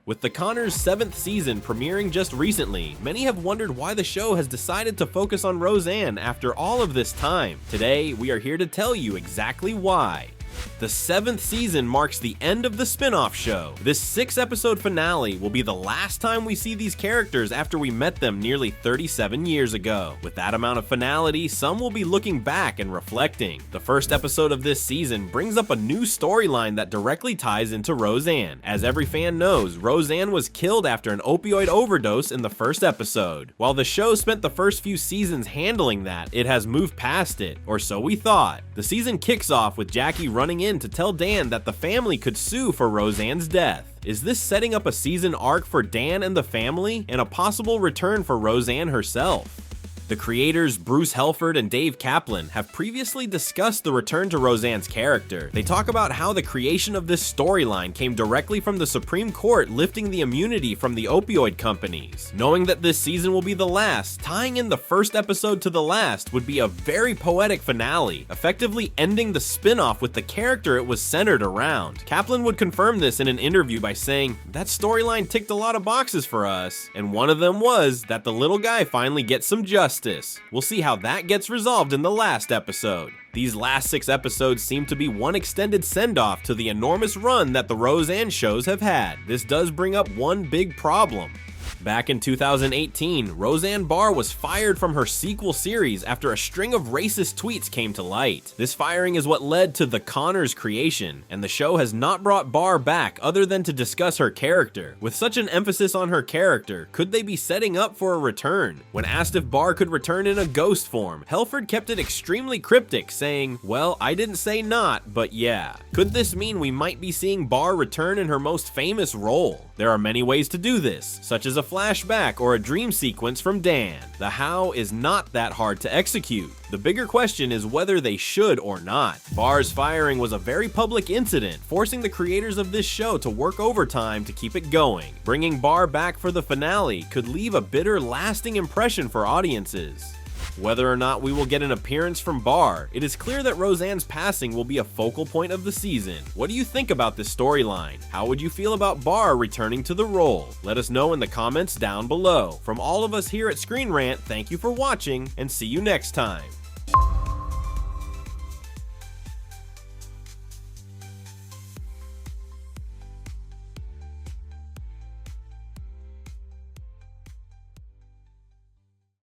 With the Connor's 7th season premiering just recently, many have wondered why the show has decided to focus on Roseanne after all of this time. Today, we are here to tell you exactly why. The 7th season marks the end of the spin-off show. This 6-episode finale will be the last time we see these characters after we met them nearly 37 years ago. With that amount of finality, some will be looking back and reflecting. The first episode of this season brings up a new storyline that directly ties into Roseanne. As every fan knows, Roseanne was killed after an opioid overdose in the first episode. While the show spent the first few seasons handling that, it has moved past it, or so we thought. The season kicks off with Jackie running in to tell Dan that the family could sue for Roseanne's death. Is this setting up a season arc for Dan and the family, and a possible return for Roseanne herself? The creators Bruce Helford and Dave Kaplan have previously discussed the return to Roseanne's character. They talk about how the creation of this storyline came directly from the Supreme Court lifting the immunity from the opioid companies. Knowing that this season will be the last, tying in the first episode to the last would be a very poetic finale, effectively ending the spin-off with the character it was centered around. Kaplan would confirm this in an interview by saying, "That storyline ticked a lot of boxes for us, and one of them was that the little guy finally gets some justice. We'll see how that gets resolved in the last episode." These last 6 episodes seem to be one extended send-off to the enormous run that the Roseanne shows have had. This does bring up one big problem. Back in 2018, Roseanne Barr was fired from her sequel series after a string of racist tweets came to light. This firing is what led to The Connor's creation, and the show has not brought Barr back other than to discuss her character. With such an emphasis on her character, could they be setting up for a return? When asked if Barr could return in a ghost form, Helford kept it extremely cryptic, saying, "Well, I didn't say not, but yeah." Could this mean we might be seeing Barr return in her most famous role? There are many ways to do this, such as a flashback or a dream sequence from Dan. The how is not that hard to execute. The bigger question is whether they should or not. Barr's firing was a very public incident, forcing the creators of this show to work overtime to keep it going. Bringing Barr back for the finale could leave a bitter, lasting impression for audiences. Whether or not we will get an appearance from Barr, it is clear that Roseanne's passing will be a focal point of the season. What do you think about this storyline? How would you feel about Barr returning to the role? Let us know in the comments down below. From all of us here at ScreenRant, thank you for watching, and see you next time.